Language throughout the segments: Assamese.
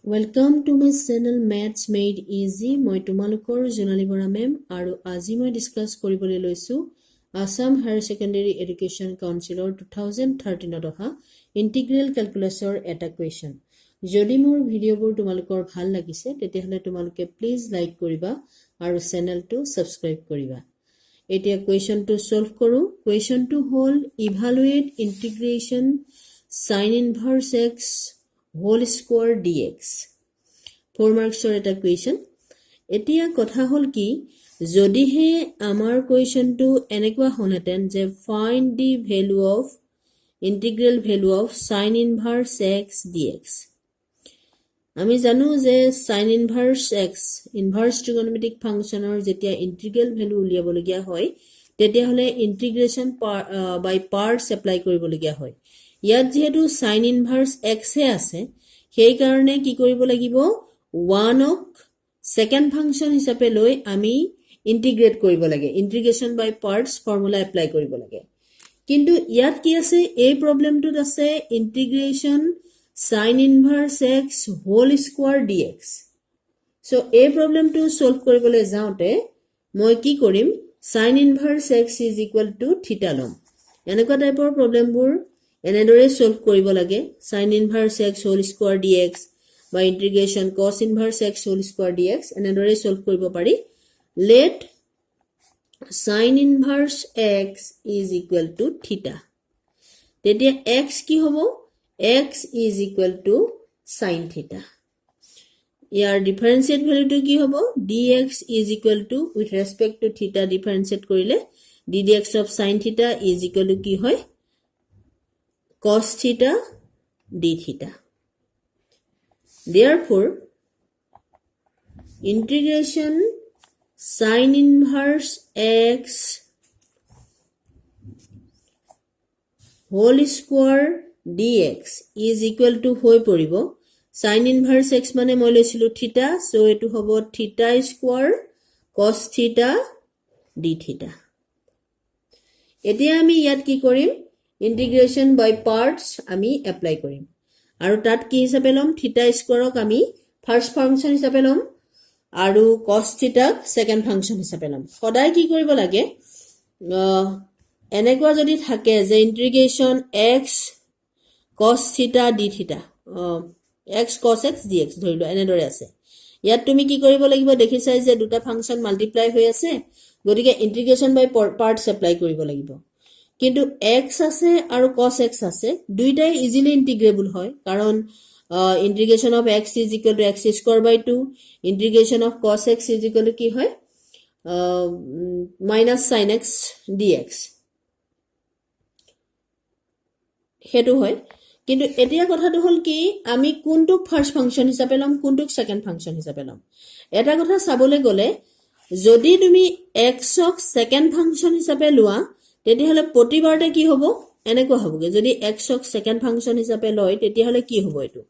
Welcome to my channel Maths Made Easy. মই তোমালোকৰ জোনালী বৰা মেম আৰু আজি মই ডিসকাস কৰিবলৈ লৈছো আসাম হায়াৰ সেকেন্ডাৰী এডুকেশন কাউন্সিলৰ 2013ত অহা ইন্টিগ্ৰেল ক্যালকুলাছৰ এটা কোৱেশ্চন। যদি মোৰ ভিডিঅ'বোৰ তোমালোকৰ ভাল লাগিছে তেতিয়াহলে তোমালোকে প্লিজ লাইক কৰিবা আৰু চেনেলটো সাবস্ক্ৰাইব কৰিবা। এতিয়া কোৱেশ্চনটো সলভ কৰো। কোৱেশ্চনটো হ'ল evaluate integration sin inverse x whole square dx 4 marksৰ এটা কোৱেশ্চন। এতিয়া কথা হ'ল কি যদিহে আমাৰ কোৱেশ্চনটো এনেকুৱা হলহেঁতেন যে find the value of integral value of sin inverse x dx। আমি জানো যে sin inverse x inverse trigonometric functionৰ যেতিয়া integral value উলিয়াবলগীয়া হয় তেতিয়াহলে integration by parts এপ্লাই কৰিবলগীয়া হয়। ইয়াত যেহেতু sin inverse x হে আছে সেই কাৰণে কি কৰিব লাগিব 1 ক সেকেন্ড ফাংশন হিচাপে লৈ আমি ইন্টিগ্ৰেট কৰিব লাগে। ইন্টিগ্ৰেশন বাই পাৰ্টস ফৰ্মুলা এপ্লাই কৰিব লাগে। কিন্তু ইয়াত কি আছে এই প্ৰবলেমটোত আছে ইন্টিগ্ৰেশন sin inverse x whole square dx। So এই প্ৰবলেমটো সলভ কৰিবলৈ যাওঁতে মই কি কৰিম sin inverse x θ লম। এনেকুৱা টাইপৰ প্ৰবলেমবোৰ এনেদৰে সলভ কৰিব লাগে। sin inverse x whole square dx বা integration cos inverse x whole square dx এনেদৰে সলভ কৰিব পাৰি। let sin inverse x θ তেতিয়া x কি হ'ব x sin θ। ইয়াৰ ডিফাৰেন্সিয়েট ভ্যালুটো কি হ'ব dx with respect to θ ডিফাৰেন্সিয়েট কৰিলে ddx of sin θ কি হয় cos θ dθ। Therefore, integration sin inverse x whole square dx is equal to হৈ পৰিব sin inverse x মানে মই লৈছিলো θ সো এটো হ'ব θ স্কয়াৰ cos θ dθ। এতিয়া আমি ইয়াত কি কৰিম ইন্টিগ্ৰেশন বাই পাৰ্টস আমি এপ্লাই কৰিম আৰু তাত কি হিচাপে লম θ স্কয়াৰক আমি ফাৰ্স্ট ফাংশন হিচাপে লম আৰু cos θ সেকেন্ড ফাংশন হিচাপে লম। সদায় কি কৰিব লাগে এনেকুৱা যদি থাকে যে ইন্টিগ্ৰেশন x cos θ dθ x cos x dx ধৰিলো এনেদৰে আছে। ইয়াত তুমি কি কৰিব লাগিব দেখিছাই যে দুটা ফাংশন মাল্টিপ্লাই হৈ আছে গতিকে ইন্টিগ্ৰেশন বাই পাৰ্টস এপ্লাই কৰিব লাগিব। কিন্তু x আছে আৰু cos x আছে দুইটাই ইজিলি ইন্টিগ্ৰেবল হয় কাৰণ integration of x is equal to x square by 2 integration of cos x is equal to কি হয় minus sin x dx হেতু হয়। কিন্তু এতিয়া কথাটো হল কি আমি কোনটো ফার্স্ট ফাংশন হিচাপে লম কোনটো সেকেন্ড ফাংশন হিচাপে লম। এটা কথা চাবলৈ গলে যদি তুমি x ক সেকেন্ড ফাংশন হিচাপে লোৱা তেতিয়াহলে প্ৰতিবাৰতে কি হ'ব এনেকুৱা হ'বগে যদি x ক সেকেন্ড ফাংশন হিচাপে লয় তেতিয়াহলে কি হ'ব এটো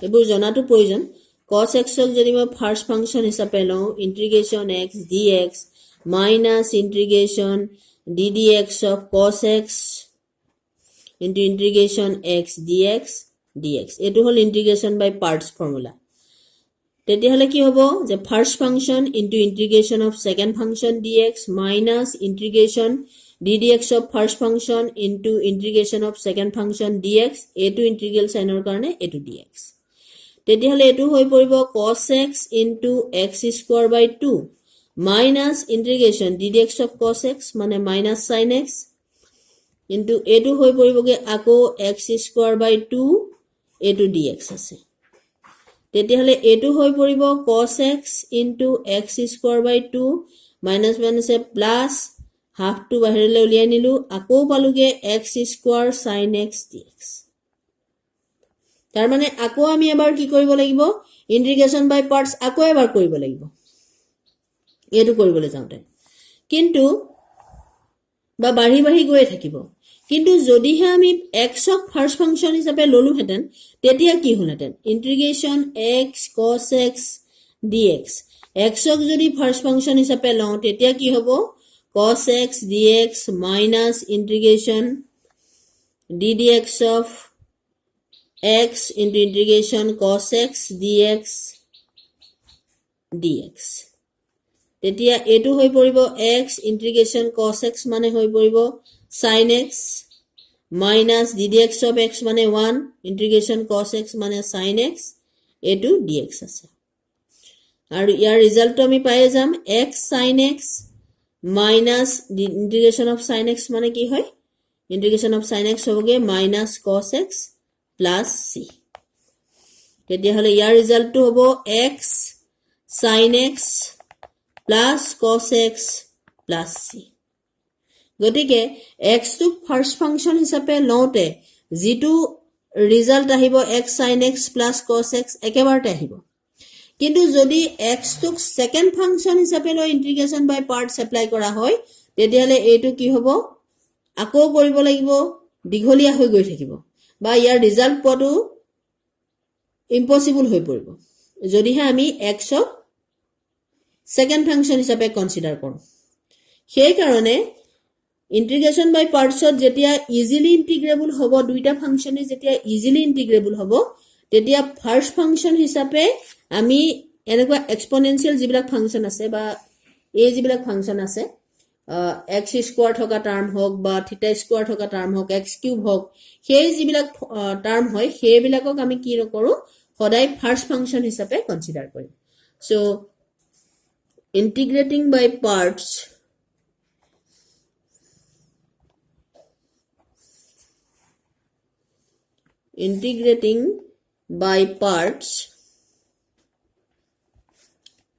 এবোৰ জনাটো প্ৰয়োজন। cos x ক যদি মই ফাৰ্স্ট ফাংশন হিচাপে লওঁ ইন্টিগ্ৰেশন x dx minus integration ddx of cos x into integration x dx এটো হল ইন্টিগ্ৰেশন বাই পাৰ্টস ফৰ্মুলা। তেতিয়াহলে কি হ'ব যে first function into integration of second function dx minus integration ddx of first function into integration of second function dx এটো ইন্টিগ্ৰেল সাইনৰ কাৰণে এটো dx। তেতিয়াহলে এটো হৈ পৰিব cos x into x square by 2 minus integration ddx of cos x মানে minus sin x into এটো হৈ পৰিবগে আকৌ x square by 2 এটো dx আছে। তেতিয়াহলে এটো হৈ পৰিব cos x into x square by 2 minus minus a plus half to বাহিৰলৈ উলিয়াই নিলো আকৌ পালোগে x square sin x dx। তাৰ মানে আকৌ আমি এবাৰ কি কৰিব লাগিব ইন্টিগ্ৰেশন বাই পাৰ্টস আকৌ এবাৰ কৰিব লাগিব এটো কৰিবলৈ যাওঁতে কিন্তু বা বাঢ়ি বাঢ়ি গৈ থাকিব। কিন্তু যদিহে আমি x ক ফাৰ্স্ট ফাংশন হিচাপে ললো হেতেন তেতিয়া কি হলহেতেন ইন্টিগ্ৰেশন x cos x dx x ক যদি ফাৰ্স্ট ফাংশন হিচাপে লওঁ তেতিয়া কি হ'ব cos x dx minus integration ddx of x into integration cos x dx dx. তেতিয়া এটো হৈ পৰিব x integration cos x মানে হৈ পৰিব sin x minus ddx of x মানে 1 integration cos x মানে sin x এটো dx আছে আৰু ইয়াৰ ৰিজাল্টটো আমি পাই যাম x sin x minus integration of sin x মানে কি হয় integration of sin x হবগে minus cos x plus c তেতিয়া হলে ইয়াৰ ৰিজাল্টটো হ'ব x sin x plus cos x plus c গতিকে x টু ফাৰ্স্ট ফাংশন হিচাপে লওঁতে যেটো ৰিজাল্ট আহিব x sin x plus cos x একেবাৰতে আহিব কিন্তু যদি x টু সেকেন্ড ফাংশন হিচাপে লৈ ইন্টিগ্ৰেশন বাই পাৰ্টস এপ্লাই কৰা হয় তেতিয়ালে এটো কি হ'ব আকৌ কৰিব লাগিব দীঘলীয়া হৈ গৈ থাকিব বা ইয়াৰ ৰিজাল্ট পোৱাটো ইম্পসিবল হৈ পৰিব যদিহে আমি x ক সেকেন্ড ফাংশন হিচাপে কনসিডাৰ কৰো সেই কাৰণে ইন্টিগ্ৰেশন বাই পাৰ্টছত যেতিয়া ইজিলি ইন্টিগ্ৰেবল হ'ব দুইটা ফাংশনে যেতিয়া ইজিলি ইন্টিগ্ৰেবল হ'ব তেতিয়া ফাৰ্স্ট ফাংশন হিচাপে আমি এনেকুৱা এক্সপোনেনশিয়াল যিবিলাক ফাংশন আছে বা এই যিবিলাক ফাংশন আছে x স্কয়াৰ থকা টাৰ্ম হোক বা থিটা স্কয়াৰ থকা টাৰ্ম হোক x কিউব হোক সেই যিবিলাক টাৰ্ম হয় সেইবিলাকক আমি কি নকৰো সদায় ফাৰ্স্ট ফাংশন হিচাপে কনসিডাৰ কৰিম so integrating by parts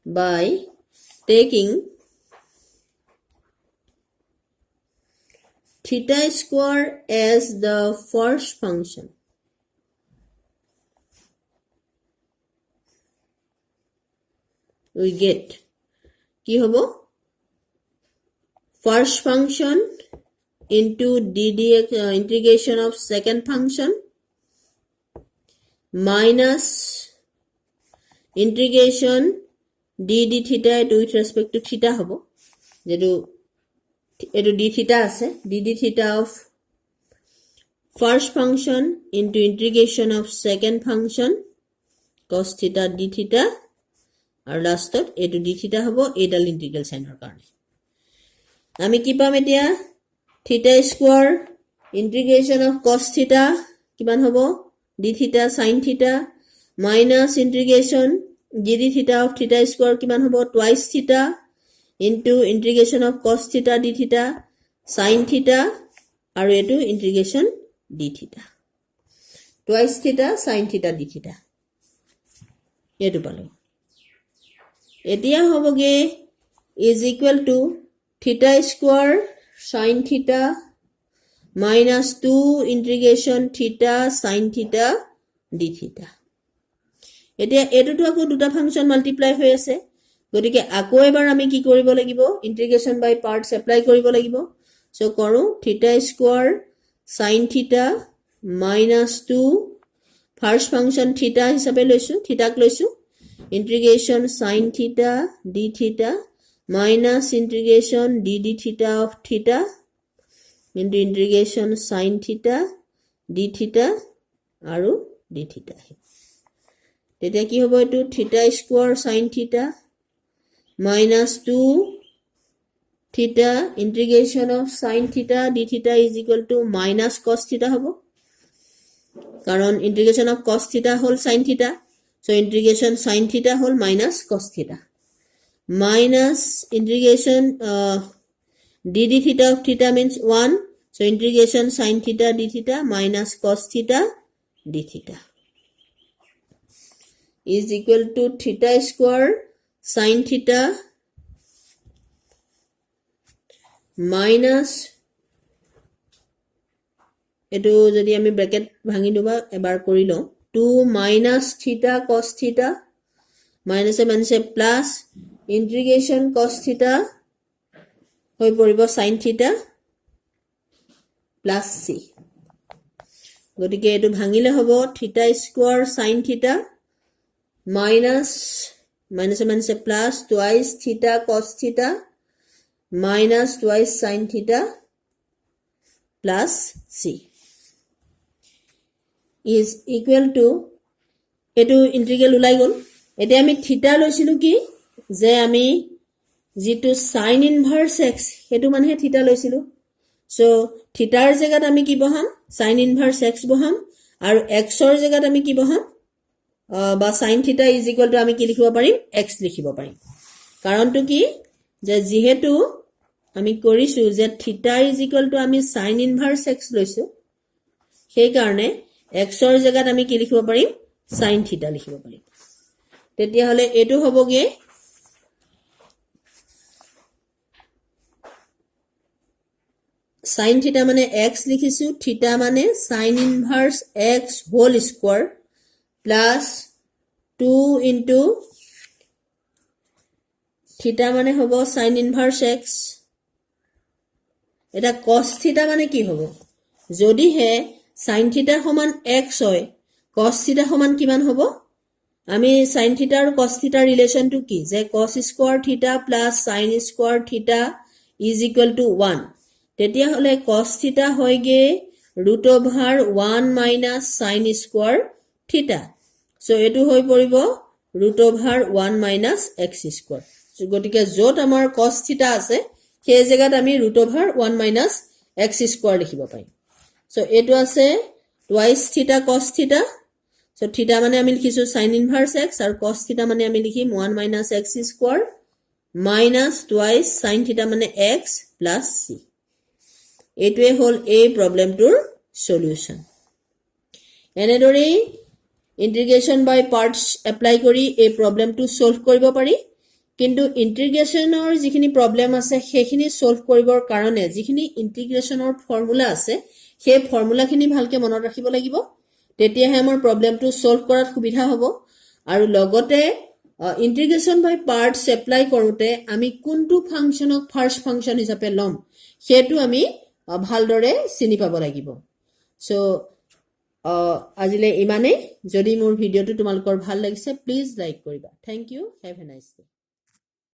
by taking theta square as the first function we get কি হবো first function into ddx integration of second function minus integration dd theta with respect to theta hobo যেটো এটো d theta আছে dd theta of first function into integration of second function cos theta d theta আৰু লাষ্টত এটো d theta হবো এডাল ইন্টিগ্ৰাল সাইনৰ কাৰণে আমি কি পাম এতিয়া theta square integration of cos theta কিমান হবো d theta sin theta minus integration dd theta of theta square কিমান হবো twice theta into integration of cos theta d theta sin theta আৰু এটো integration d theta twice theta sin theta d theta এটো পালো এতিয়া হবগে is equal to theta square sin theta minus 2 integration theta sin theta d theta এতিয়া এটোটো আকৌ দুটা ফাংশন মাল্টিপ্লাই হৈ আছে গতিকে আকৌ এবাৰ আমি কি কৰিব লাগিব ইন্টিগ্ৰেশন বাই পাৰ্টস এপ্লাই কৰিব লাগিব সো কৰো theta square sin theta minus 2 first function theta হিচাপে লৈছো থিটাক লৈছো integration sin theta d theta minus integration dd theta of theta into integration sin theta d theta আৰু d theta তেতিয়া কি হ'ব এটো theta square sin theta minus 2 theta integration of sin theta d theta is equal to minus cos theta হ'ব কাৰণ integration of cos theta whole sin theta so integration sin theta whole minus cos theta minus integration dd theta of theta means 1 so integration sin theta d theta minus cos theta d theta is equal to theta square sin theta minus এটো যদি আমি ব্র্যাকেট ভাঙি দিবা এবাৰ কৰি লও 2 minus theta cos theta minus a minus a plus integration cos theta হৈ পৰিব sin theta plus c গতিকে এটো ভাঙিলে হ'ব theta square sin theta minus a minus a plus twice theta cos theta minus twice sin theta plus c is equal to এটো ইন্টিগ্ৰেল ওলাই গল এতিয়া আমি থিটা লৈছিলো কি যে আমি যেটো sin inverse x হেতু মানে থিটা লৈছিলো সো থিটাৰ জায়গাত আমি কি বহাম sin inverse x বহাম আৰু x ৰ জায়গাত আমি কি বহাম বা sin theta is equal to আমি কি লিখিব পাৰিম x লিখিব পাৰিম কাৰণটো কি যে যেহেতু আমি কৰিছো যে theta is equal to আমি sin inverse x লৈছো সেই কাৰণে x ৰ জায়গাত আমি কি লিখিব পাৰিম sin theta লিখিব পাৰিম তেতিয়া হলে এটো হবগে sin theta মানে x লিখিছো theta মানে sin inverse x whole square plus 2 into theta মানে হবো sin inverse x এটা cos theta মানে কি হবো যদি হে sin theta সমান x হয় cos theta সমান কিমান হবো আমি sin theta আৰু cos theta ৰিলেচন টু কি যে cos square theta plus sin square theta is equal to 1 তেতিয়া হলে cos theta হয়গে root over 1 minus sin square theta so এটো হৈ পৰিব root over 1 minus x square so গটিকে যত আমাৰ cos theta আছে সেই জায়গাত আমি root over 1 minus x square লিখিব পাৰিম so এটো আছে twice theta cos theta so theta মানে আমি লিখিছো sin inverse x আৰু cos theta মানে আমি লিখিম 1 minus x square minus twice sin theta মানে x plus c এটোৱে হল এই প্ৰবলেমটোৰ সলিউশন এনেদৰে ইন্টিগ্ৰেশন বাই পাৰ্টস এপ্লাই কৰি এই প্ৰবলেমটো সলভ কৰিব পাৰি কিন্তু ইন্টিগ্ৰেশনৰ যিখিনি প্ৰবলেম আছে সেইখিনি সলভ কৰিবৰ কাৰণে যিখিনি ইন্টিগ্ৰেশনৰ ফৰ্মুলা আছে সেই ফৰ্মুলাখিনি ভালকে মনত ৰাখিব লাগিব তেতিয়াহে আমাৰ প্ৰবলেমটো সলভ কৰাত সুবিধা হ'ব আৰু লগতে ইন্টিগ্ৰেশন বাই পাৰ্টস এপ্লাই কৰোতে আমি কোনটো ফাংশনক ফাৰ্স্ট ফাংশন হিচাপে লম হেতু আমি ভালদৰে চিনি পাব লাগিব সো আজিলে ইমানে যদি মোৰ ভিডিওটো তোমালোকৰ ভাল লাগিছে প্লিজ লাইক কৰিবা thank you have a nice day